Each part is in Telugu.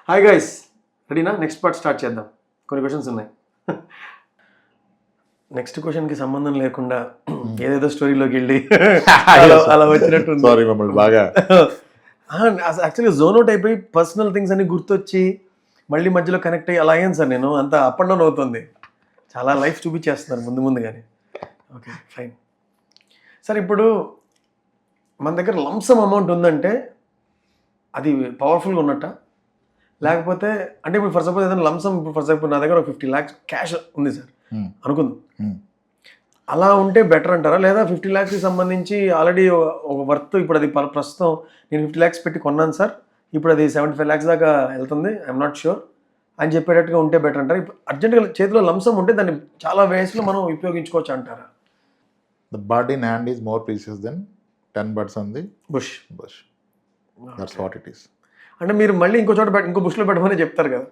హాయ్ గైస్, రెడీనా? నెక్స్ట్ పార్ట్ స్టార్ట్ చేద్దాం. కొన్ని క్వశ్చన్స్ ఉన్నాయి. నెక్స్ట్ క్వశ్చన్కి సంబంధం లేకుండా ఏదేదో స్టోరీలోకి వెళ్ళి అలా వచ్చినట్టు సారీ మమ్మల్ని బాగా యాక్చువల్గా జోన్ అవుట్ అయిపోయి పర్సనల్ థింగ్స్ అన్ని గుర్తొచ్చి మళ్ళీ మధ్యలో కనెక్ట్ అయ్యి అలా అయ్యాను సార్. నేను అంత అప్ అండ్ డౌన్ అవుతుంది. చాలా లైఫ్ చూపించేస్తున్నారు ముందుగానే. Okay fine sir. ఇప్పుడు మన దగ్గర లంసమ్ అమౌంట్ ఉందంటే అది పవర్ఫుల్గా ఉన్నట్ట, లేకపోతే అంటే ఇప్పుడు ఫర్ సపోజ్ ఏదైనా లంసమ్, ఇప్పుడు ఫర్ సపోజ్ నా దగ్గర ఒక 50 lakhs క్యాష్ ఉంది సార్ అనుకుందాం. అలా ఉంటే బెటర్ అంటారా, లేదా 50 lakhsకి సంబంధించి ఆల్రెడీ ఒక వర్త్ ఇప్పుడు అది ప్రస్తుతం నేను 50 lakhs పెట్టి కొన్నాను సార్, ఇప్పుడు అది 75 lakhs దాకా వెళ్తుంది, ఐఎమ్ నాట్ షూర్ అని చెప్పేటట్టుగా ఉంటే బెటర్ అంటారా? ఇప్పుడు అర్జెంట్గా చేతిలో లంసమ్ ఉంటే దాన్ని చాలా వేస్లో మనం ఉపయోగించుకోవచ్చు అంటారా? The bird in hand is more precious then 10 birds on the bush. That's what it is. అంటే మీరు మళ్ళీ ఇంకో చోట ఇంకో బుష్లో పెట్టమని చెప్తారు కదా?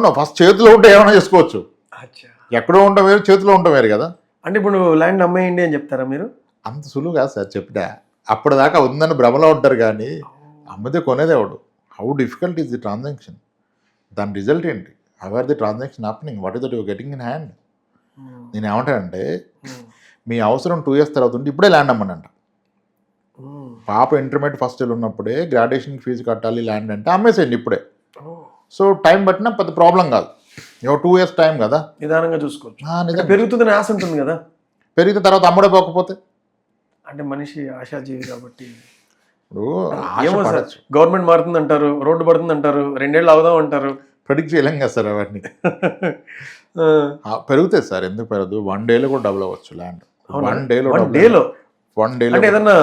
నో ఫస్ట్ చేతిలో ఉంటే ఏమైనా చేసుకోవచ్చు. అచ్చా, ఎక్కడో ఉంటాం వేరు, చేతిలో ఉంటాం వేరు కదా. అంటే ఇప్పుడు ల్యాండ్ అమ్మేయండి అని చెప్తారా మీరు? అంత సులువు కాదు సార్ చెప్తా. అప్పటిదాకా ఉందని భ్రమలో ఉంటారు కానీ అమ్మితే కొనేది ఎవడు. How difficult is the transaction, దాని రిజల్ట్ ఏంటి, how are the transaction happening, what is that your getting in hand. నేను ఏమంటానంటే మీ అవసరం 2 years తర్వాత ఉంటే ఇప్పుడే ల్యాండ్ అమ్మనంట. పాప ఇంటర్మీడియట్ ఫస్ట్ ఇయర్ ఉన్నప్పుడే గ్రాడ్యుయేషన్ ఫీజు కట్టాలి ల్యాండ్ అంటే అమ్మేసేయండి ఇప్పుడే. సో టైం పట్టినా పెద్ద ప్రాబ్లం కాదు. 2 years టైం కదా, నిదానంగా చూసుకోవచ్చు. పెరుగుతుందని ఆశ ఉంటుంది కదా, పెరిగితే తర్వాత అమ్ముడే పోకపోతే. అంటే మనిషి ఆశాజీవి కాబట్టి ఇప్పుడు ఏమో సార్, గవర్నమెంట్ మారుతుంది అంటారు, రోడ్డు పడుతుంది అంటారు, 2 years అవుదాం అంటారు. ప్రెడిక్ట్ చేయలేం కదా సార్ అవన్నీ. పెరుగుతాయి సార్, ఎందుకు పెరగదు? 1 day కూడా డబుల్ అవ్వచ్చు ల్యాండ్. 1 day అంటే ఏదన్నా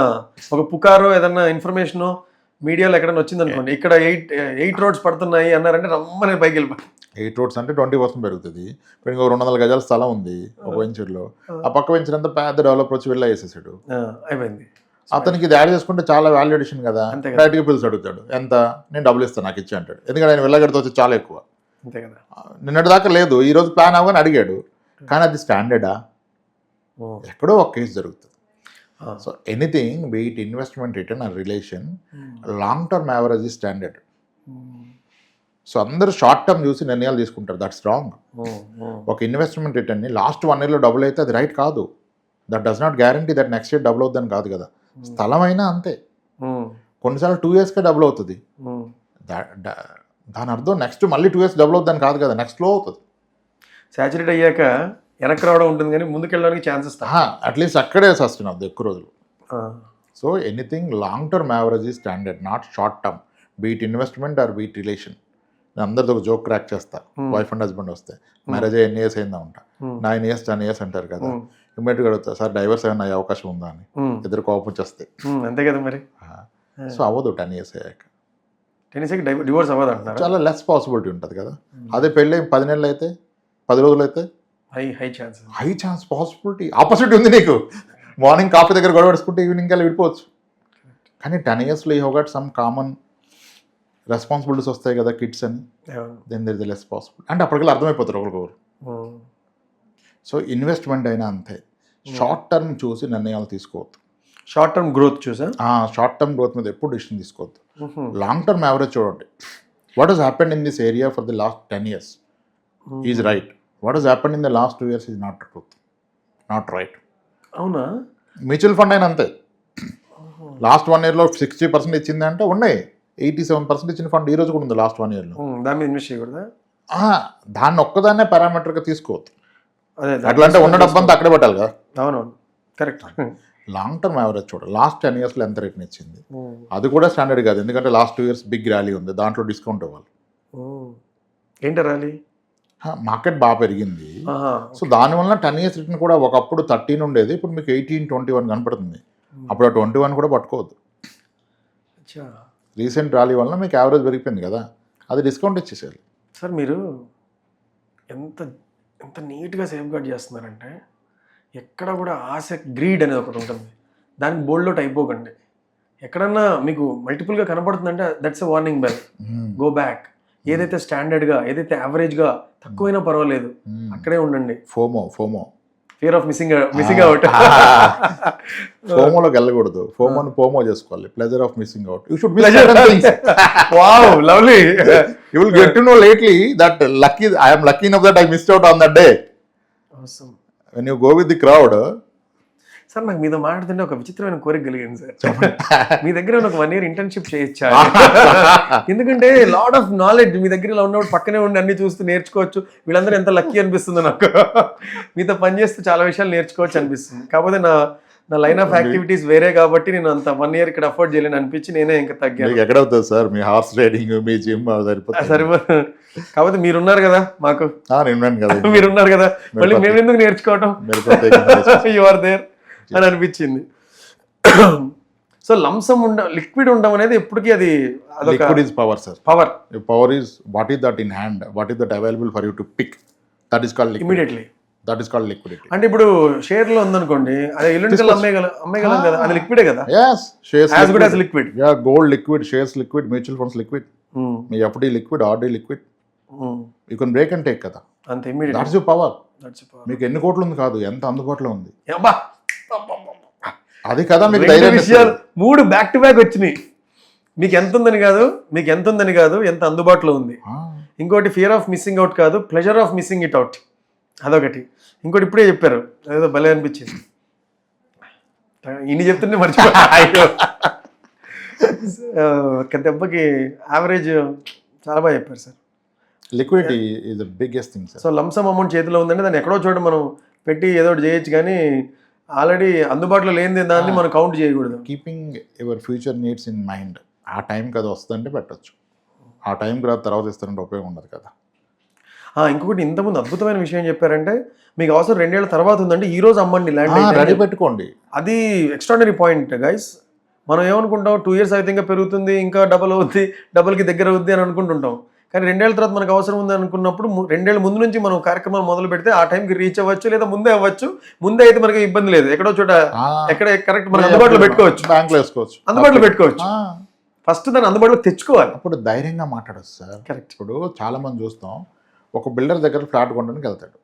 ఒక పుకారో ఏదన్నా ఇన్ఫర్మేషన్ మీడియాలో ఎక్కడైనా వచ్చింది అనుకోండి, ఇక్కడ 8 roads పడుతున్నాయి అన్నారంటే రమ్మని పైకి వెళ్ళిపోయి 8 roads అంటే 20% పెరుగుతుంది. ఇప్పుడు ఇంకో 200 గజాల స్థలం ఉంది ఒక వెంచర్లో, ఆ పక్క వెంచర్ అంతా పెద్ద డెవలపర్ వచ్చి వెళ్ళి వేసేసాడు, అయిపోయింది. అతనికి ఇది యాడ్ చేసుకుంటే చాలా వాల్యుయేషన్ కదా. డైరెక్ట్గా పిలిచి అడుగుతాడు, ఎంత, నేను డబ్బులు ఇస్తాను నాకు ఇచ్చి అంటాడు. ఎందుకంటే ఆయన వెళ్ళగడితో వచ్చి చాలా ఎక్కువ. అంతే కదా. నిన్నటి దాకా లేదు, ఈరోజు ప్లాన్ అవ్వగానే అడిగాడు. కానీ అది స్టాండర్డా? ఎక్కడో ఒక కేసు జరుగుతుంది. So anything be it investment return or relation, long term average ఈ స్టాండర్డ్. సో అందరూ షార్ట్ టర్మ్ చూసి నిర్ణయాలు తీసుకుంటారు, దట్స్ రాంగ్. ఒక ఇన్వెస్ట్మెంట్ రిటర్న్ని లాస్ట్ 1 yearలో డబుల్ అయితే అది రైట్ కాదు. That does not guarantee that next year double అవుతుందని కాదు కదా. స్థలం అయినా అంతే, కొన్నిసార్లు 2 yearsకే డబుల్ అవుతుంది. దాని అర్థం నెక్స్ట్ మళ్ళీ 2 years డబుల్ అవుతుందని కాదు కదా, నెక్స్ట్ లో అవుతుంది. సాచురేట్ అయ్యాక వెనక్కి రావడం ఉంటుంది కానీ ముందుకెళ్ళడానికి ఛాన్సెస్ అట్లీస్ట్ అక్కడే సస్టైన్ అవుతుంది ఎక్కువ రోజులు. So anything long term average ఈ standard, not short term. Beat investment are beat relation. నేను అందరితో ఒక జోక్ క్రాక్ చేస్తా, వైఫ్ అండ్ హస్బెండ్ వస్తే మ్యారేజ్ 10 years అయిందా ఉంటా, 9 years 10 years అంటారు కదా. ఇమ్మీడియట్గా అడుగుతా, సార్ డైవర్స్ ఏమైనా అయ్యే అవకాశం ఉందా అని. ఇద్దరు కోపం వచ్చేస్తాయి. అంతే కదా మరి. సో అవ్వదు 10 years అయ్యాక. 10 years డివోర్స్ అవ్వదు అంటారు. చాలా లెస్ పాసిబిలిటీ ఉంటుంది కదా. అదే పెళ్ళి 10 నెలలు అయితే, 10 రోజులు అయితే హై ఛాన్స్ పాసిబిలిటీ ఆపోజిట్ ఉంది నీకు. మార్నింగ్ కాఫీ దగ్గర గొడవ పడుచుకుంటే ఈవినింగ్ కల్లా విడిపోవచ్చు. కానీ 10 yearsలో you got some common responsibilities వస్తాయి కదా, కిడ్స్ అని. Then there is less possible. అంటే అప్పటికల్లా అర్థమైపోతారు ఒకరికొకరు. సో ఇన్వెస్ట్మెంట్ అయినా అంతే, షార్ట్ టర్మ్ చూసి నిర్ణయాలు తీసుకోవద్దు. షార్ట్ టర్మ్ గ్రోత్ చూసా, షార్ట్ టర్మ్ గ్రోత్ మీద ఎప్పుడు డిసిషన్ తీసుకోవద్దు. లాంగ్ టర్మ్ యావరేజ్ చూడండి. What has happened in this area for the last 10 years is right. What has happened in the last 2 years is not truth, not right. అవునా? మ్యూచువల్ ఫండ్ అయినా అంతే. లాస్ట్ 1 yearలో 60% ఇచ్చింది అంటే ఉన్నాయి, 87% ఇచ్చిన ఫండ్ ఈ రోజు కూడా ఉంది లాస్ట్ 1 yearలో. దాని మీద ఇన్వెస్ట్ చేయకూడదా? దాన్ని ఒక్కదాన్నే పారామీటర్గా తీసుకోవద్దు. అట్లా అంటే ఉన్న డబ్బంతా అక్కడే పెట్టాలి కదా. అవునవును, కరెక్ట్. లాంగ్ టర్మ్ యావరేజ్ చూడాలి. లాస్ట్ 10 yearsలో ఎంత రేట్ని ఇచ్చింది, అది కూడా స్టాండర్డ్ కాదు. ఎందుకంటే లాస్ట్ 2 years బిగ్ ర్యాలీ ఉంది, దాంట్లో డిస్కౌంట్ ఇవ్వాలి. ఏంటి ర్యాలీ? మార్కెట్ బాగా పెరిగింది. సో దానివల్ల 10 years రిటర్న్ కూడా ఒకప్పుడు 13 ఉండేది, ఇప్పుడు మీకు 18, 21 కనపడుతుంది. అప్పుడు 21 కూడా పట్టుకోవద్దు. రీసెంట్ ర్యాలీ వల్ల మీకు యావరేజ్ పెరిగిపోయింది కదా, అది డిస్కౌంట్ ఇచ్చేసేయాలి. సార్ మీరు ఎంత నీట్గా సేఫ్ గార్డ్ చేస్తున్నారంటే, ఎక్కడ కూడా ఆశ, గ్రీడ్ అనేది ఒకటి ఉంటుంది, దానికి బోల్డ్ అయిపోకండి. ఎక్కడన్నా మీకు మల్టిపుల్గా కనపడుతుందంటే that's a warning bell, go back. ఏదైతే స్టాండర్డ్గా, ఏదైతే యావరేజ్గా తక్కువైనా పర్వాలేదు, అక్కడే ఉండండి. FOMO fear of missing out. ఫోమోలోకి వెళ్ళకూడదు, ఫోమోని పోమో చేసుకోవాలి, pleasure of missing out. You should wow, lovely. you will get to know lately that I am lucky enough that I missed out on that day. Awesome. When you go with the crowd, sir నాకు మీతో మాట్లాడుతుంటే ఒక విచిత్రమైన కోరిక కలిగింది సార్. మీ దగ్గర ఒక 1 year ఇంటర్న్షిప్ చేయొచ్చా? ఎందుకంటే లాట్ ఆఫ్ నాలెడ్జ్ మీ దగ్గర ఇలా ఉన్నప్పుడు పక్కనే ఉండి అన్ని చూస్తూ నేర్చుకోవచ్చు. వీళ్ళందరూ ఎంత లక్కీ అనిపిస్తుంది నాకు. మీతో పనిచేస్తూ చాలా విషయాలు నేర్చుకోవచ్చు అనిపిస్తుంది. కాకపోతే నా లైన్ ఆఫ్ యాక్టివిటీస్ వేరే కాబట్టి నేను అంత 1 year ఇక్కడ అఫోర్డ్ చేయలేని అనిపించి నేనే ఇంకా తగ్గాను. మీకు ఎక్కడవుతుంది సార్ మీ హార్స్ రైడింగ్, మీ జిమ్ సరిపోతుంది. కాకపోతే మీరున్నారు కదా మాకు, నేను కదా, మీరున్నారు కదా, మళ్ళీ మేము ఎందుకు నేర్చుకోవటం, యు ఆర్ దేర్ అని అనిపించింది. సో లంసమ్ లిక్విడ్ ఉండడం అనేది ఎప్పటికీ అది liquid is power sir. Power is what is that in hand, what is that available for you to pick, that is called immediately. That is called liquidity. అంటే ఇప్పుడు షేర్ లో ఉందనుకోండి, అదే ఎల్లుండి అమ్మేయగలం కదా, అది లిక్విడే కదా. yes, shares as good as liquid. yeah, gold liquid, shares liquid, mutual funds liquid, me FD liquid, RD liquid, you can break and take కదా, అంతే ఇమీడియట్. that's your power. మీకు ఎన్ని కోట్లు ఉంది కాదు, ఎంత అందుబాటులో ఉంది అది కదా. మీకు విషయాలు 3 బ్యాక్ టు బ్యాక్ వచ్చినాయి. మీకు ఎంత ఉందని కాదు, ఎంత అందుబాటులో ఉంది. ఇంకోటి ఫియర్ ఆఫ్ మిస్సింగ్ అవుట్ కాదు, pleasure of missing it out, అదొకటి. ఇంకోటి ఇప్పుడే చెప్పారు, అదేదో భలే అనిపించింది. ఇన్ని చెప్తుంటే మర్చిపోయా. ఒక దెబ్బకి యావరేజ్ చాలా బాగా చెప్పారు sir. Liquidity is the biggest thing sir. So lump sum amount చేతిలో ఉందంటే దాన్ని ఎక్కడో చోట మనం పెట్టి ఏదో ఒకటి చేయొచ్చు, కానీ ఆల్రెడీ అందుబాటులో లేని దాన్ని మనం కౌంట్ చేయకూడదు. Keeping your future needs in mind. ఆ టైంకి అది వస్తుందంటే పెట్టచ్చు, ఆ టైంకి తర్వాత ఇస్తారంటే ఉపయోగం ఉండదు కదా. ఇంకొకటి ఇంతకుముందు అద్భుతమైన విషయం చెప్పారంటే, మీకు అవసరం 2 ఏళ్ల తర్వాత ఉందంటే ఈ రోజు అమ్మండి, ల్యాండ్ రెడీ పెట్టుకోండి. అది ఎక్స్ట్రాడనరీ పాయింట్ గైస్. మనం ఏమనుకుంటాం, 2 years అయితే ఇంకా పెరుగుతుంది, ఇంకా డబల్ అవుద్ది, డబల్కి దగ్గర అవుద్ది అని అనుకుంటుంటాం. కానీ 2 ఏళ్ల తర్వాత మనకు అవసరం ఉంది అనుకున్నప్పుడు 2 ఏళ్ళ ముందు నుంచి మనం కార్యక్రమాలు మొదలు పెడితే ఆ టైంకి రీచ్ అవ్వచ్చు, లేదా ముందే అవ్వచ్చు. ముందే అయితే మనకి ఇబ్బంది లేదు, ఎక్కడో చోట ఎక్కడ కరెక్ట్ మనం అందుబాటులో పెట్టుకోవచ్చు, బ్యాంకులో వేసుకోవచ్చు, అందుబాటులో పెట్టుకోవచ్చు. ఫస్ట్ దాన్ని అందుబాటులో తెచ్చుకోవాలి, అప్పుడు ధైర్యంగా మాట్లాడచ్చు సార్. కరెక్ట్. ఇప్పుడు చాలా మంది చూస్తాం, ఒక బిల్డర్ దగ్గర ఫ్లాట్ కొనడానికి వెళ్తాడు,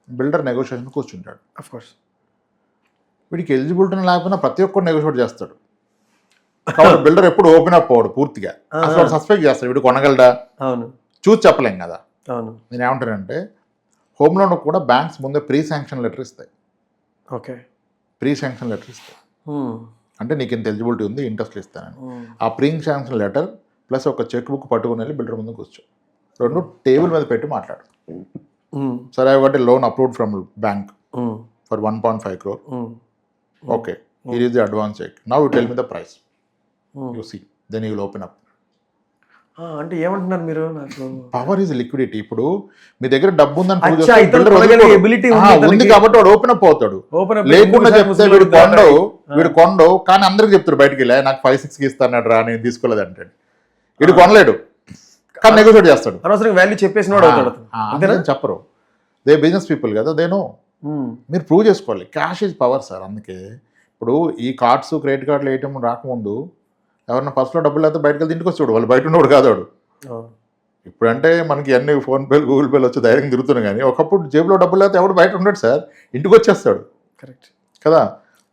బిల్డర్ నెగోషియేషన్ కూర్చుంటాడు. ఆఫ్ కోర్స్ వీడికి ఎలిజిబిలిటీ లేకపోయినా ప్రతి ఒక్కరు నెగోషియేట్ చేస్తాడు. కాబట్టి బిల్డర్ ఎప్పుడు ఓపెన్ అప్ అవ్వడు పూర్తిగా, అసలు సస్పెక్ట్ చేస్తాడు వీడు కొనగలడా. అవును, చూసి చెప్పలేం కదా. అవును, నేను ఏమంటానంటే, హోమ్ లోన్ కూడా బ్యాంక్స్ ముందే ప్రీ శాంక్షన్ లెటర్ ఇస్తాయి. ఓకే, ప్రీ శాంక్షన్ లెటర్ ఇస్తాయి అంటే నీకు ఇంత ఎలిజిబిలిటీ ఉంది, ఇంట్రెస్ట్ ఇస్తానని. ఆ ప్రీ శాంక్షన్ లెటర్ ప్లస్ ఒక చెక్ బుక్ పట్టుకుని వెళ్ళి బిల్డర్ ముందు కూర్చో, 2 టేబుల్ మీద పెట్టి మాట్లాడు. సరే, I got a loan approved from bank for 1.5 crore. Okay, here is the advance cheque, now you tell me the price, you see, then you will open up. అంటే ఏమంటున్నారు మీరు? నాకు పవర్ ఈజ్ లిక్విడిటీ. ఇప్పుడు మీ దగ్గర డబ్బు ఉందని ఉంది కాబట్టి వాడు ఓపెన్ అప్ అవుతాడు. లేకుండా చెప్తే వీడు కొండవు కానీ అందరికి చెప్తాడు బయటికి వెళ్ళా, నాకు 5-6 ఇస్తాడు రా, నేను తీసుకోలేదు అంటాడు. వీడు కొనలేడు కానీ నెగోషియేట్ చేస్తాడు. అనవసరంగా వాల్యూ చెప్పేసినాడు అవుతాడు. చెప్పరు, దే బిజినెస్ పీపుల్ కదా, దే నో. మీరు ప్రూవ్ చేసుకోవాలి. Cash is power sir. అందుకే ఇప్పుడు ఈ కార్డ్స్, క్రెడిట్ కార్డులు ఏటీఎం రాకముందు ఎవరన్నా పర్సులో డబ్బులు అయితే బయటకు వెళ్తే ఇంటికి వచ్చాడు, వాళ్ళు బయట ఉన్నవాడు కాదు వాడు. ఇప్పుడంటే మనకి అన్ని ఫోన్పేలు, గూగుల్ పేలు వచ్చి ధైర్యం తిరుగుతున్నాయి, కానీ ఒకప్పుడు జేబులో డబ్బులు అయితే ఎవడు బయట ఉండడు సార్, ఇంటికి వచ్చేస్తాడు. కరెక్ట్ కదా.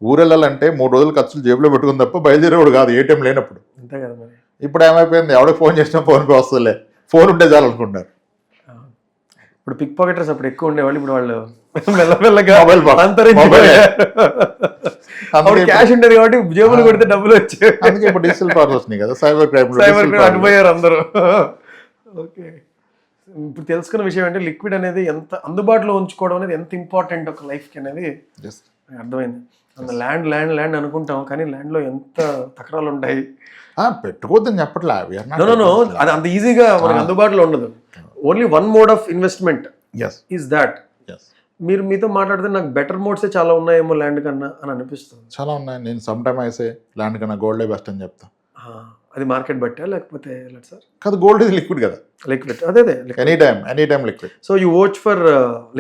ఊరెళ్ళాలంటే 3 రోజులు ఖర్చులు జేబులో పెట్టుకుని తప్ప బయలుదేరేవాడు కాదు ఏటీఎం లేనప్పుడు. అంతే కదా మరి. ఇప్పుడు ఏమైపోయింది, ఎవడో ఫోన్ చేసినా ఫోన్పే వస్తుందిలే, ఫోన్ ఉంటే చాలు అనుకుంటారు. ఇప్పుడు పిక్ పాకెటర్స్ అప్పుడు ఎక్కువ ఉండేవాళ్ళు, ఇప్పుడు వాళ్ళు మెల్లమెల్లగా క్యాష్ ఉండేది కాబట్టి జేబులు కొడితే డబ్బులు వచ్చాయి. అందుకే ఇప్పుడు డిజిటల్ పవర్ వస్తున్నాయి కదా, సైబర్ క్రైమ్ అడిపోయారు అందరూ. ఓకే, ఇప్పుడు తెలుసుకున్న విషయం అంటే లిక్విడ్ అనేది ఎంత అందుబాటులో ఉంచుకోవడం అనేది ఎంత ఇంపార్టెంట్ ఒక లైఫ్కి అనేది అర్థమైంది. ల్యాండ్ ల్యాండ్ ల్యాండ్ అనుకుంటాం, కానీ ల్యాండ్లో ఎంత తకరాలు ఉంటాయి. పెట్టుకోవద్దని చెప్పట్లా, అది అంత ఈజీగా మనకు అందుబాటులో ఉండదు. Only 1 mode of investment is that. మీరు మీతో మాట్లాడితే నాకు బెటర్ మోడ్సే చాలా ఉన్నాయేమో ల్యాండ్ కన్నా అని అనిపిస్తుంది. చాలా ఉన్నాయి. నేను సమ్ టైమ్ అయితే ల్యాండ్ కన్నా గోల్డే బెస్ట్ అని చెప్తా. అది మార్కెట్ బట్టా లేకపోతే సార్? కాదు, గోల్డ్ ఇది లిక్విడ్ కదా. లిక్విడ్ అదే any time liquid. So you watch for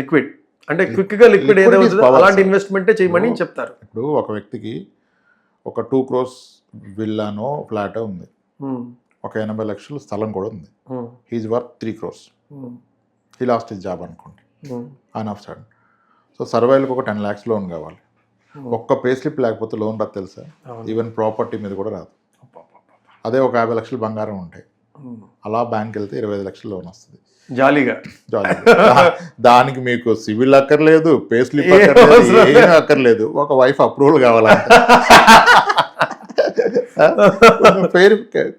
liquid అంటే క్విక్ గా లిక్విడ్ ఏదైతే అలాంటి ఇన్వెస్ట్మెంటే చేయమని చెప్తారు. ఇప్పుడు ఒక వ్యక్తికి ఒక 2 crores విల్లానో ఫ్లాటో ఉంది, ఒక 80 లక్షలు స్థలం కూడా ఉంది, he's worth 3 crores. He lost his job అనుకోండి on of sudden. So so సర్వైవల్కి ఒక 10 lakhs లోన్ కావాలి. ఒక్క పే స్లిప్ లేకపోతే లోన్ రాదు తెలుసా? ఈవెన్ ప్రాపర్టీ మీద కూడా రాదు. అదే ఒక 50 లక్షలు బంగారం ఉంటాయి, అలా బ్యాంక్ వెళ్తే 25 లక్షలు లోన్ వస్తుంది జాలీగా. దానికి మీకు సివిల్ అక్కర్లేదు, పే స్లిప్ అక్కర్లేదు, ఏం అక్కర్లేదు, ఒక వైఫ్ అప్రూవల్ కావాలంటే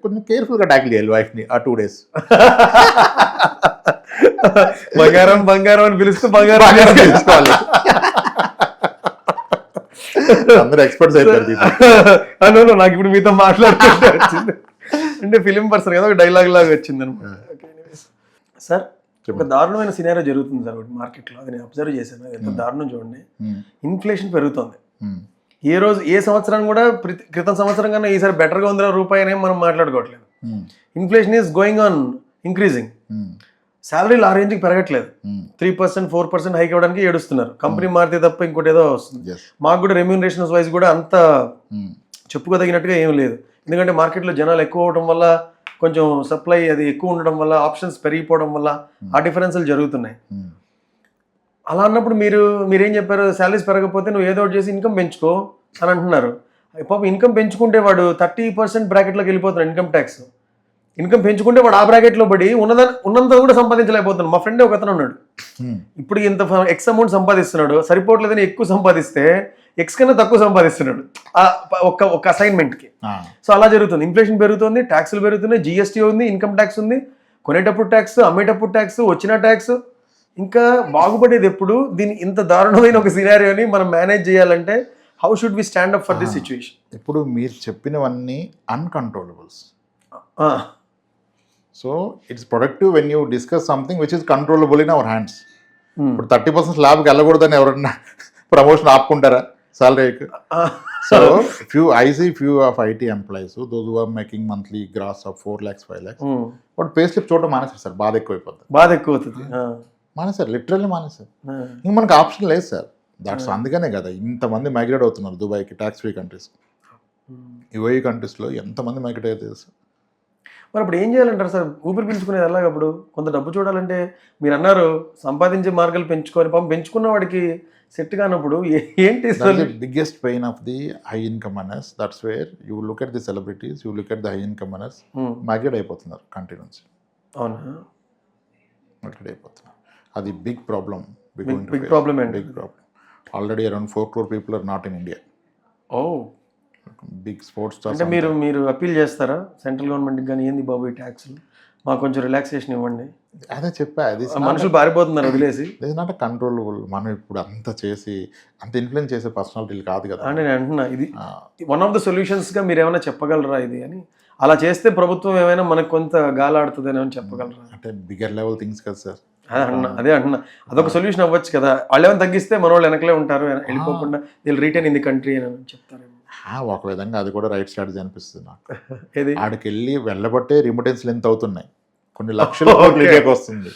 కొంచెం కేర్ఫుల్గా ట్యాకిల్ చేయాలి వైఫ్ని ఆ 2 days. బంగారం బంగారం అని పిలుస్తూ బంగారం తెలుసుకోవాలి. అందరూ ఎక్స్పర్ట్స్ అయిపోయారు. అను నాకు ఇప్పుడు మీతో మాట్లాడుతుంటే వచ్చింది, అంటే ఫిలిం పర్సన్ కదా, ఒక డైలాగ్ లాగా వచ్చింది అనమాట. సార్ ఒక దారుణమైన సినారియో జరుగుతుంది సార్ మార్కెట్లో, అది నేను అబ్జర్వ్ చేశాను. ఎంత దారుణం చూడండి, ఇన్ఫ్లేషన్ పెరుగుతుంది. ఏ రోజు ఏ సంవత్సరం కూడా క్రితం సంవత్సరం కన్నా ఈసారి బెటర్గా ఉందిరా రూపాయి అని మనం మాట్లాడుకోవట్లేదు. Inflation is going on increasing. శాలరీలు ఆ రేంజ్కి పెరగట్లేదు. 3%, 4% హైక్ ఇవ్వడానికి ఏడుస్తున్నారు. కంపెనీ మారితే తప్ప ఇంకోటి ఏదో వస్తుంది. మాకు కూడా రెమ్యూనరేషన్స్ వైజ్ కూడా అంత చెప్పుకోదగినట్టుగా ఏం లేదు. ఎందుకంటే మార్కెట్లో జనాలు ఎక్కువ అవడం వల్ల, కొంచెం సప్లై అది ఎక్కువ ఉండడం వల్ల, ఆప్షన్స్ పెరిగిపోవడం వల్ల ఆ డిఫరెన్స్లు జరుగుతున్నాయి. అలా అన్నప్పుడు మీరేం చెప్పారు, శాలరీస్ పెరగకపోతే నువ్వు ఏదో ఒకటి చేసి ఇన్కమ్ పెంచుకో అని అంటున్నారు. పాపం ఇన్కమ్ పెంచుకుంటే వాడు 30% బ్రాకెట్లోకి వెళ్ళిపోతున్నాడు ఇన్కమ్ ట్యాక్స్. ఇన్కమ్ పెంచుకుంటే వాడు ఆ బ్రాకెట్లో పడి ఉన్నంత కూడా సంపాదించలేకపోతున్నాడు. మా ఫ్రెండ్ ఒక అతను ఉన్నాడు, ఇప్పుడు ఇంత ఎక్స్ అమౌంట్ సంపాదిస్తున్నాడు, సరిపోవట్లేదని ఎక్కువ సంపాదిస్తే ఎక్స్ కన్నా తక్కువ సంపాదిస్తున్నాడు ఒక అసైన్మెంట్కి. సో అలా జరుగుతుంది. ఇన్ఫ్లేషన్ పెరుగుతుంది, ట్యాక్సులు పెరుగుతున్నాయి, జిఎస్టీ ఉంది, ఇన్కమ్ ట్యాక్స్ ఉంది, కొనేటప్పుడు ట్యాక్స్, అమ్మేటప్పుడు ట్యాక్స్, వచ్చిన ట్యాక్స్. ఇంకా బాగుపడేది ఎప్పుడు? దీని ఇంత దారుణమైన ఒక సినారియోని మనం మేనేజ్ చేయాలంటే how should we stand up for this situation? ఇప్పుడు మీరు చెప్పినవన్నీ uncontrollables. So it's productive when you discuss something which is controllable in our hands. ఇప్పుడు 30% స్లాబ్కి వెళ్ళకూడదని ఎవరన్నా ప్రమోషన్ ఆపుకుంటారా సాలరీకి? So few of IT employees those who are making monthly gross of 4 lakhs 5 lakhs but pay slip చూడడం మానేసారు సార్. బాధ ఎక్కువైపోతుంది. మానేసారు, లిటరల్లీ మానేసారు. ఇంక మనకు ఆప్షన్ లేదు సార్. దాట్స్ అందుకనే కదా ఇంతమంది మైగ్రేట్ అవుతున్నారు దుబాయ్కి, ట్యాక్స్ ఫ్రీ కంట్రీస్. యుఏఈ కంట్రీస్లో ఎంతమంది మైగ్రేట్ అయితే తెలుసు. మరి అప్పుడు ఏం చేయాలంటారు సార్? ఊపిరి పీల్చుకునేది ఎలాగ? అప్పుడు కొంత డబ్బు చూడాలంటే మీరు అన్నారు సంపాదించే మార్గాలు పెంచుకొని, పాపం పెంచుకున్న వాడికి సెట్ కానప్పుడు ఏంటి? Biggest pain of the high income earners. That's where you look at the celebrities, you look at the high income earners, migrate అయిపోతున్నారు కంట్రీ నుంచి. అవునా? మైగ్రేట్ అయిపోతున్నారు. అది బిగ్ ప్రాబ్లం. బిగ్ ప్రాబ్లం అండి. Big problem. Already around 4 crore people are not in India. Oh big sports stars. అంటే మీరు అప్పీల్ చేస్తారా సెంట్రల్ గవర్నమెంట్కి కానీ, ఏంది బాబు ఈ ట్యాక్స్లు మాకు కొంచెం రిలాక్సేషన్ ఇవ్వండి? అదే చెప్పా, అది మనుషులు పారిపోతున్నారు వదిలేసి. ఇది నాట్ కంట్రోలబుల్. మనం ఇప్పుడు అంత చేసి అంత ఇన్ఫ్లుయెన్స్ చేసే పర్సనాలిటీలు కాదు కదా. అంటే నేను అంటున్నా, ఇది వన్ ఆఫ్ ద సొల్యూషన్స్గా మీరు ఏమైనా చెప్పగలరా ఇది అని? అలా చేస్తే ప్రభుత్వం ఏమైనా మనకు కొంత గాలాడుతుంది అని చెప్పగలరా? అంటే బిగ్గర్ లెవెల్ థింగ్స్ కదా సార్. అదే అంటున్నా, అదొక సొల్యూషన్ అవ్వచ్చు కదా. వాళ్ళు ఏమైనా తగ్గిస్తే మన వాళ్ళు వెనకలే ఉంటారు, వెళ్ళిపోకుండా వీళ్ళు రిటర్న్ ఇన్ ది కంట్రీ అని చెప్తారు. ఒక విధంగా అది కూడా రైట్ స్ట్రాటజీ అనిపిస్తుంది నాకు. ఏది? ఆడికి వెళ్ళి వెళ్ళబట్టే రిమిటెన్స్లు ఎంత అవుతున్నాయి, కొన్ని లక్షల కోట్లకి వస్తుంది.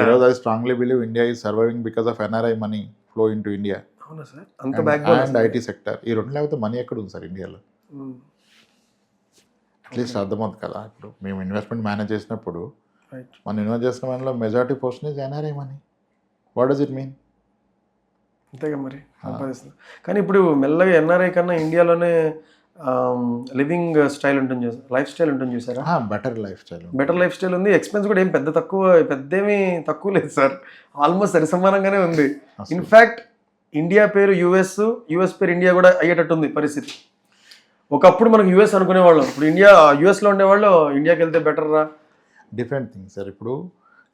ఈరోజు I strongly believe India is surviving because of NRI money flow in to India. అవునా సార్? అంత బ్యాక్గ్రౌండ్ అండ్ ఐటీ సెక్టర్. ఈ రెండు లేకపోతే మనీ ఎక్కడ ఉంది సార్ ఇండియాలో? అట్లీస్ట్ అర్థమవుతుంది కదా. ఇప్పుడు మేము ఇన్వెస్ట్మెంట్ మేనేజ్ చేసినప్పుడు మనం ఇన్వెస్ట్ చేసిన మనలో majority portion is NRI money. What does it mean? అంతేగా మరి సంపాదిస్తుంది. కానీ ఇప్పుడు మెల్లగా ఎన్ఆర్ఐ కన్నా ఇండియాలోనే లివింగ్ స్టైల్ ఉంటుంది, లైఫ్ స్టైల్ ఉంటుంది చూసారా? బెటర్ లైఫ్ స్టైల్ ఉంది. ఎక్స్పెన్స్ కూడా ఏం పెద్దేమీ తక్కువ లేదు సార్. ఆల్మోస్ట్ సరిసమానంగానే ఉంది. ఇన్ఫ్యాక్ట్ ఇండియా పేరు యుఎస్ పేరు ఇండియా కూడా అయ్యేటట్టుంది పరిస్థితి. ఒకప్పుడు మనకు యుఎస్ అనుకునేవాళ్ళం, ఇప్పుడు యుఎస్లో ఉండేవాళ్ళు ఇండియాకి వెళ్తే బెటర్ రా. Different thing sir. ఇప్పుడు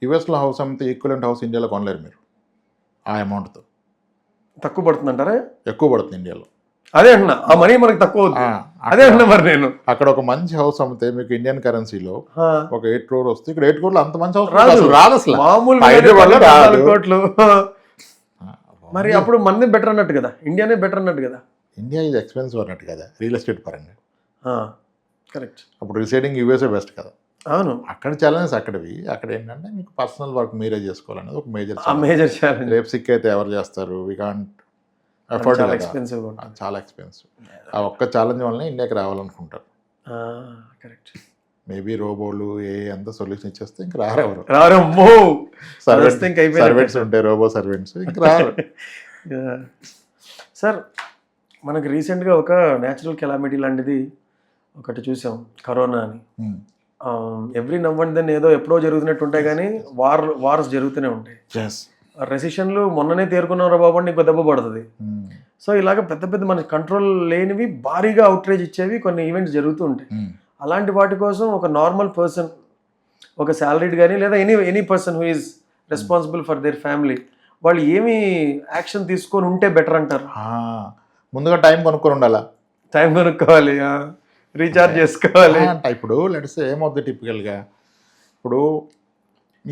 యుఎస్లో హౌస్ అమ్మితే ఈక్వలెంట్ హౌస్ ఇండియాలో కొనలేరు మీరు. ఆ అమౌంట్తో తక్కువ పడుతుంది అంటారా? ఎక్కువ పడుతుంది ఇండియాలో. అదే అంటున్నా, ఆ మనీ మనకు తక్కువ అవుతుంది. అదే అంటున్నా మరి నేను. అక్కడ ఒక మంచి హౌస్ అమ్మితే మీకు ఇండియన్ కరెన్సీలో ఒక 8 crore వస్తే, ఇక్కడ 8 crore అంత మంచి హౌస్ రాదు అసలు. మామూలు కోట్లు. మరి అప్పుడు మనది బెటర్ అన్నట్టు కదా, ఇండియానే బెటర్ అన్నట్టు కదా. ఇండియా ఇది ఎక్స్పెన్సివ్ అన్నట్టు కదా రియల్ ఎస్టేట్ పరంగా. కరెక్ట్. అప్పుడు రిసైడింగ్ యూఎస్ఏ బెస్ట్ కదా. అవును. అక్కడ ఛాలెంజెస్ అక్కడవి. అక్కడ ఏంటంటే మీకు పర్సనల్ వర్క్ మీరే చేసుకోవాలనేది ఒక మేజర్ ఛాలెంజ్. రేపు సిక్ అయితే ఎవరు చేస్తారు? We can't afford. చాలా ఎక్స్పెన్సివ్. ఆ ఒక్క ఛాలెంజ్ వల్లనే ఇండియాకి రావాలనుకుంటారు. కరెక్ట్. మేబీ రోబోలు అంతా సొల్యూషన్ ఇచ్చేస్తే ఇంకా రారు. సర్వెంట్స్ ఉంటాయి, రోబో సర్వెంట్స్ ఇంకా రారు. సార్ మనకి రీసెంట్గా ఒక న్యాచురల్ కెలామిటీ లాంటిది ఒకటి చూసాం, కరోనా అని. ఎవ్రీ నవ్ అండ్ దెన్ ఏదో ఎప్పుడో జరుగుతున్నట్టు ఉంటాయి కానీ వార్స్ జరుగుతూనే ఉంటాయి. రెసిషన్లు మొన్ననే తేరుకున్నారా బాబు అని నీకు దెబ్బ పడుతుంది. సో ఇలాగ పెద్ద పెద్ద మన కంట్రోల్ లేనివి భారీగా అవుట్రేజ్ ఇచ్చేవి కొన్ని ఈవెంట్స్ జరుగుతూ ఉంటాయి. అలాంటి వాటి కోసం ఒక నార్మల్ పర్సన్, ఒక శాలరీడ్ కానీ లేదా any person who is responsible for their family, వాళ్ళు ఏమి యాక్షన్ తీసుకొని ఉంటే బెటర్ అంటారు? ముందుగా టైం కొనుక్కొని ఉండాలా, టైం కొనుక్కోవాలి, రీఛార్జ్ చేసుకోవాలి. ఇప్పుడు లెట్స్ ఏమవుతుంది టిపికల్గా, ఇప్పుడు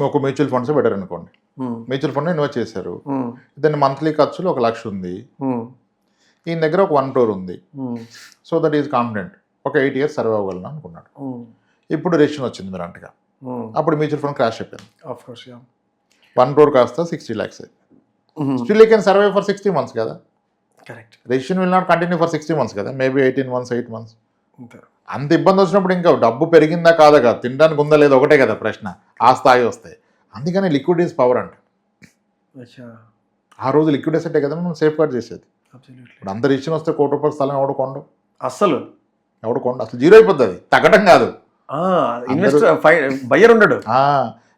ఒక మ్యూచువల్ ఫండ్స్ బెటర్ అనుకోండి. మ్యూచువల్ ఫండ్ ఇన్వెస్ట్ చేశారు, దాని మంత్లీ ఖర్చులు 1 లక్ష ఉంది, ఈయన దగ్గర ఒక 1 crore ఉంది. సో దట్ ఈజ్ కాన్ఫిడెంట్ ఒక 8 years సర్వ్ అవ్వగలను అనుకున్నాడు. ఇప్పుడు రెసిషన్ వచ్చింది మీరు అంటగా, అప్పుడు మ్యూచువల్ ఫండ్ క్రాష్ అయిపోయింది. 1 crore కాస్త 60 lakhs. Still you can survive for 60 months కదా. Correct. Recession will not continue for 60 months కదా, మేబీ 18 months 8 months. అంత ఇబ్బంది వచ్చినప్పుడు ఇంకా డబ్బు పెరిగిందా కాదా కదా, తినడానికి ఉందా లేదా ఒకటే కదా ప్రశ్న, ఆ స్థాయి వస్తాయి. అందుకని లిక్విడ్ ఈజ్ పవర్ అంట. ఆ రోజు లిక్విడ్ అసెట్టే కదా మనం సేఫ్ గార్డ్ చేసేది. ఇప్పుడు అంత రిజిస్ట్రేషన్ వస్తే 1 కోటి రూపాయల స్థలం ఎవడు కొండు, అసలు జీరో అయిపోతుంది, తగ్గడం కాదు. బయ్యర్ ఉండడు.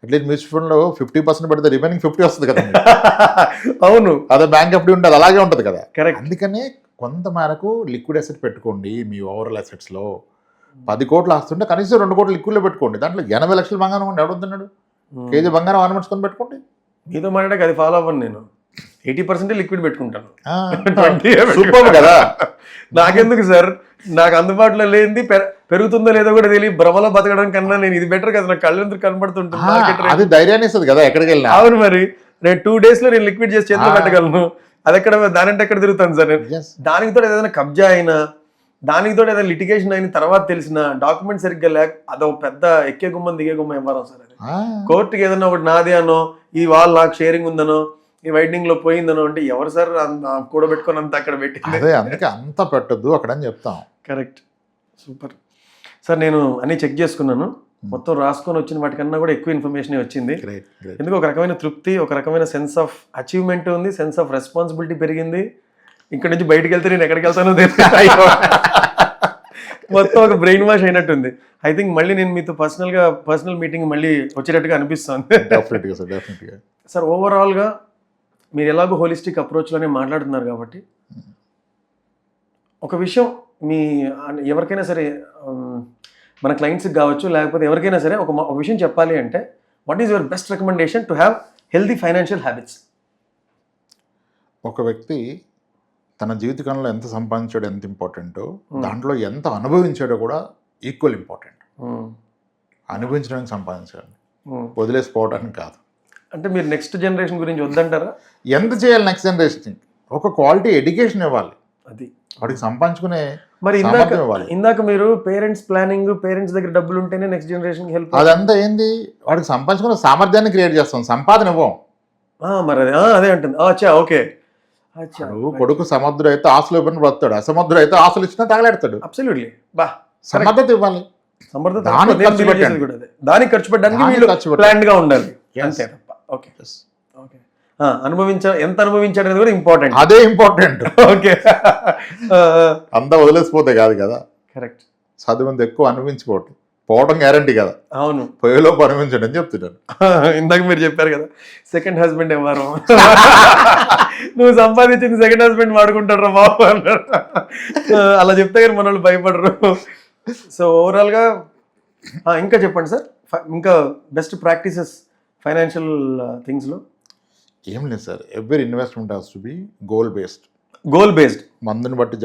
అట్లీస్ట్ మ్యూచువల్ ఫండ్లో 50% పెడితే రిమైనింగ్ 50 వస్తుంది కదా. అవును, అదే బ్యాంక్ ఎఫ్డి ఉంటుంది, అలాగే ఉంటుంది కదా. కరెక్ట్. అందుకనే కొంత మేరకు లిక్విడ్ అసెట్ పెట్టుకోండి. మీ ఓవరాల్ అసెట్స్లో 10 కోట్లు వస్తుంటే కనీసం 2 కోట్లు లిక్విడ్లో పెట్టుకోండి. దాంట్లో 80 లక్షల బంగారం ఉండి ఎవడొద్దున్నాడు, కేజీ బంగారం ఆర్నమెంట్స్ కొని పెట్టుకోండి. మీతో మాట్లాడక అది ఫాలో అవ్వను నేను, 80% లిక్విడ్ పెట్టుకుంటాను. సూపర్ కదా. నాకెందుకు సార్, నాకు అందుబాటులో లేనిది పెరుగుతుందో లేదో కూడా తెలియ భ్రమలో బతకడం కన్నా నేను ఇది బెటర్ కదా, నాకు కళ్ళు ఎందుకు కనబడుతుంటుంది. అది ధైర్యాన్ని ఇస్తుంది కదా ఎక్కడికి వెళ్ళినా. అవును, మరి నేను 2 days లో నేను లిక్విడ్ చేసి చేతిలో పెట్టగలను. అది ఎక్కడ దానంటే ఎక్కడ తిరుగుతాను సార్ నేను. దానితో ఏదైనా కబ్జా అయినా, దానితో ఏదైనా లిటిగేషన్ అయిన తర్వాత తెలిసిన డాక్యుమెంట్ సరిగ్గా లేక అదో పెద్ద ఎక్కే గుమ్మం దిగే గుమ్మం ఇవ్వరం సార్. అది కోర్టుకి ఏదైనా ఒకటి నాదే అనో, ఈ వాల్ నాకు షేరింగ్ ఉందనో, ఈ వైడింగ్ లో పోయిందనో అంటే ఎవరు సార్ కూడబెట్టుకొని అంత అక్కడ పెట్టి. అదే అందుకే అంత పెట్టద్దు అక్కడ అని చెప్తాం. Correct, super sir. నేను అన్ని చెక్ చేసుకున్నాను, మొత్తం రాసుకొని వచ్చిన వాటికన్నా కూడా ఎక్కువ ఇన్ఫర్మేషన్ వచ్చింది. ఎందుకు ఒక రకమైన తృప్తి, ఒక రకమైన సెన్స్ ఆఫ్ అచీవ్మెంట్ ఉంది, సెన్స్ ఆఫ్ రెస్పాన్సిబిలిటీ పెరిగింది. ఇక్కడ నుంచి బయటకు వెళ్తే నేను ఎక్కడికి వెళ్తానో మొత్తం ఒక బ్రెయిన్ వాష్ అయినట్టుంది. ఐ థింక్ మళ్ళీ నేను మీతో పర్సనల్ మీటింగ్ మళ్ళీ వచ్చేటట్టుగా అనిపిస్తుంది సార్. ఓవరాల్గా మీరు ఎలాగో హోలిస్టిక్ అప్రోచ్లోనే మాట్లాడుతున్నారు కాబట్టి ఒక విషయం మీ ఎవరికైనా సరే, మన క్లయింట్స్కి కావచ్చు లేకపోతే ఎవరికైనా సరే ఒక విషయం చెప్పాలి అంటే, what is your best recommendation to have healthy financial habits? ఒక వ్యక్తి తన జీవితకాలంలో ఎంత సంపాదించాడో ఎంత ఇంపార్టెంటో, దాంట్లో ఎంత అనుభవించాడో కూడా ఈక్వల్ ఇంపార్టెంట్. అనుభవించడానికి సంపాదించాలి, వదిలేసిపోవడానికి కాదు. అంటే మీరు నెక్స్ట్ జనరేషన్ గురించి వద్దంటారా? ఎంత చేయాలి నెక్స్ట్ జనరేషన్? ఒక క్వాలిటీ ఎడ్యుకేషన్ ఇవ్వాలి, అది వాడికి సంపాదించుకునే. మరి ఇందాక మీరు పేరెంట్స్ ప్లానింగ్, పేరెంట్స్ దగ్గర డబ్బులు ఉంటేనే నెక్స్ట్ జనరేషన్ హెల్ప్, అదంతా ఏంది? వాడికి సంపాదించుకునే సామర్థ్యాన్ని క్రియేట్ చేస్తాం, సంపాదన ఇవ్వం. మరి అదే అంటుంది. ఓకే, కొడుకు సముద్రం అయితే ఆశలు ఇవ్వని బ్రతాడు, అసముద్రం అయితే ఆశలు ఇచ్చినా తగలాడతాడు. అబ్సల్యూట్లీ. సమర్థత ఇవ్వాలి, దానికి ఖర్చు పెట్టడానికి ప్లాన్ గా ఉండాలి, అంతే తప్ప. Okay okay. ఎంత అనుభవించాడు అనేది కూడా ఇంపార్టెంట్, అదే ఇంపార్టెంట్. ఓకే, అంతా వదిలేసిపోతే కాదు కదా. కరెక్ట్. చదువుంది ఎక్కువ అనుభవించిపోవటం, పోవడం గ్యారంటీ కదా. అవును, పొయ్యిలోపు అనుభవించండి అని చెప్తున్నాను. ఇందాక మీరు చెప్పారు కదా, సెకండ్ హస్బెండ్ ఎవరు, నువ్వు సంపాదించింది సెకండ్ హస్బెండ్ వాడుకుంటారు బాబు అన్నారు. అలా చెప్తే కానీ మన వాళ్ళు భయపడరు. సో ఓవరాల్గా ఇంకా చెప్పండి సార్, ఇంకా బెస్ట్ ప్రాక్టీసెస్ ఫైనాన్షియల్ థింగ్స్లో. ఏం లేదు sir, every investment has to be goal based. మందుని బట్టి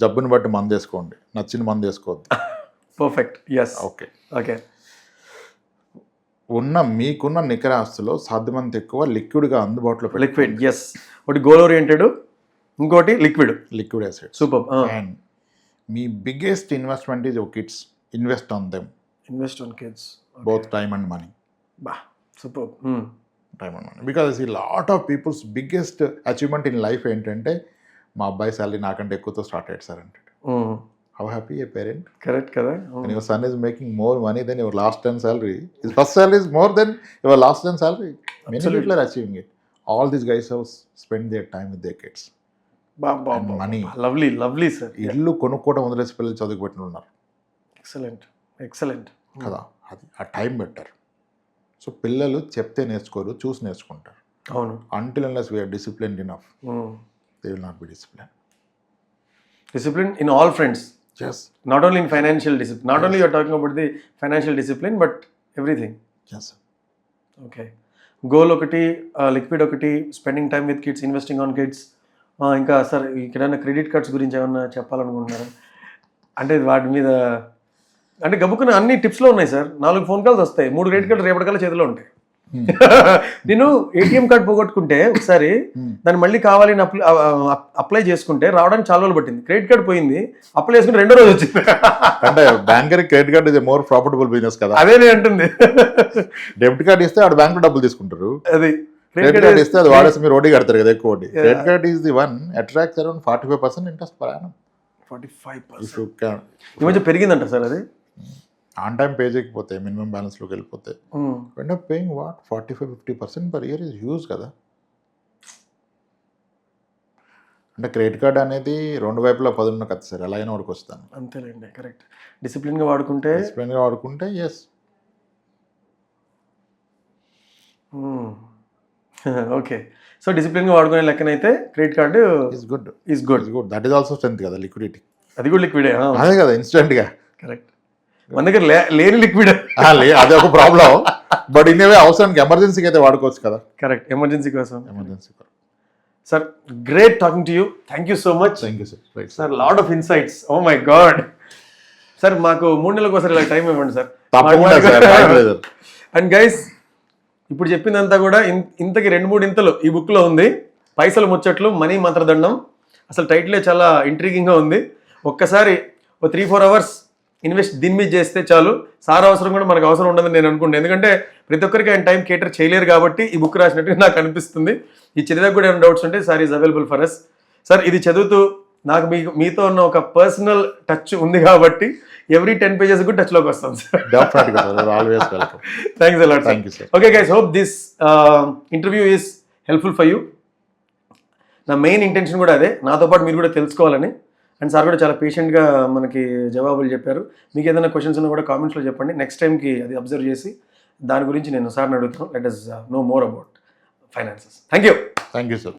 జబ్బుని బట్టి మందు వేసుకోండి, నచ్చిన మందు వేసుకోవద్దు. Perfect, yes. ఓకే. మీకున్న నికర ఆస్తులో సాధ్యమంత ఎక్కువ లిక్విడ్గా అందుబాటులో లిక్విడ్, ఎస్. ఒకటి గోల్ ఓరియంటెడ్, ఇంకోటి లిక్విడ్ అసెట్. సూపర్. అండ్ మీ biggest investment is your kids. Invest on kids, both time and money. Super. Time and money, because ఈ lot of peoples biggest achievement in life ఏంటంటే, మా అబ్బాయి శాలరీ నాకంటే ఎక్కువతో స్టార్ట్ అయ్యాడు సార్ అంటాడు. How happy a parent? Correct, kada. When your son is making more money than your last 10 salary, his first salary is more than your last 10 salary. Many people are achieving it. All these guys have spend there time with their kids. money. Lovely sir. ఇల్లు కొనుక్కోవడం వదిలేసి పిల్లలు చదువుకు పెట్టిన ఉన్నారు ఎక్సలెంట్ కదా, అది ఆ టైం బెటర్. సో పిల్లలు చెప్తే నేర్చుకోరు, చూసి నేర్చుకుంటారు. అవును. until unless we are disciplined enough, they will not be disciplined. Discipline in all fronts, Yes, not only in financial discipline, not only you are talking about the financial discipline but everything. yes. Okay, goal ఒకటి, లిక్విడ్ ఒకటి, spending time with kids, investing on kids. ఇంకా సార్ ఇక్కడ క్రెడిట్ కార్డ్స్ గురించి ఏమన్నా చెప్పాలనుకుంటున్నారా? అంటే వాటి మీద అంటే గబుక్కున అన్ని టిప్స్లో ఉన్నాయి సార్. 4 ఫోన్ కాల్స్ వస్తాయి, 3 క్రెడిట్ కార్డు రేపటికల్లా చేతిలో ఉంటాయి. నేను ఏటీఎం కార్డు పోగొట్టుకుంటే ఒకసారి దాన్ని మళ్ళీ కావాలని అప్లై చేసుకుంటే రావడానికి చాలా రోజులు పట్టింది. క్రెడిట్ కార్డు పోయింది, అప్లై చేసుకుంటే 2వ రోజు వచ్చింది. అంటే banker credit card is more profitable business కదా. అదే నేను అంటుంది. డెబిట్ కార్డ్ ఇస్తే ఆడు బ్యాంక్ లో డబ్బులు తీసుకుంటారు, అది క్రెడిట్ కార్డ్ ఇస్తే అది వాడేసి మీరు వడ్డీ కడతారు కదా ఎక్కువ వడ్డీ. Credit card is the one attracts around 45% interest per annum. 45% ఈ మధ్య పెరిగిందంట సార్. అది ఆన్ టైం పే చేయకపోతే, మినిమం బ్యాలెన్స్లోకి వెళ్ళిపోతే వెంట paying what 45-50% per year is use కదా. అంటే క్రెడిట్ కార్డ్ అనేది 2 వైపులా 10 ఉన్న కదా సార్, ఎలా అయినా వాడికి వస్తాను. అంతేలేండి, కరెక్ట్. డిసిప్లిన్గా వాడుకుంటే, ఎస్. ఓకే. సో డిసిప్లిన్గా వాడుకునే లెక్కనైతే credit card is good. Good. That is also strength కదా, లిక్విడిటీ. అది కూడా లిక్విడే. అదే కదా ఇన్స్టెంట్గా. కరెక్ట్. మన దగ్గర లేని లిక్విడ్ అదే ఒక ప్రాబ్లం. బట్ ఇన్నేవే అవసరానికి ఎమర్జెన్సీకి అయితే వాడుకోవచ్చు కదా. కరెక్ట్, ఎమర్జెన్సీ కోసం. Sir great talking to you. Thank you so much. Thank you sir. Sir lot of insights. Oh my god sir, మాకు 3 నెలలకు ఒకసారి ఇలా టైం ఇవ్వండి సార్. అండ్ గైస్, ఇప్పుడు చెప్పిందంతా కూడా ఇంతకి 2-3 ఇంతలు ఈ బుక్లో ఉంది. పైసలు ముచ్చట్లు, మనీ మంత్రదండం. అసలు టైటిలే చాలా ఇంట్రీగింగ్గా ఉంది. ఒక్కసారి 3-4 అవర్స్ ఇన్వెస్ట్ దీని మీద చేస్తే చాలు. సార్ అవసరం కూడా మనకు అవసరం ఉండదని నేను అనుకుంటాను. ఎందుకంటే ప్రతి ఒక్కరికి ఆయన టైం కేటర్ చేయలేరు కాబట్టి ఈ బుక్ రాసినట్టుగా నాకు అనిపిస్తుంది. ఈ చదివాక కూడా ఏమైనా డౌట్స్ ఉంటే sir is available for us. Sir ఇది చదువుతూ నాకు మీతో ఉన్న ఒక పర్సనల్ టచ్ ఉంది కాబట్టి ఎవ్రీ 10 pages కూడా టచ్లోకి వస్తాం sir. Thanks a lot. Thank you sir. Okay guys, hope this interview is helpful for you. నా మెయిన్ ఇంటెన్షన్ కూడా అదే, నాతో పాటు మీరు కూడా తెలుసుకోవాలని. అండ్ సార్ కూడా చాలా పేషెంట్గా మనకి జవాబులు చెప్పారు. మీకు ఏదైనా క్వశ్చన్స్ ఉన్నా కూడా కామెంట్స్లో చెప్పండి. నెక్స్ట్ టైంకి అది అబ్జర్వ్ చేసి దాని గురించి నేను సార్ని అడుగుతాను. Let us know more about finances. Thank you. Thank you, sir.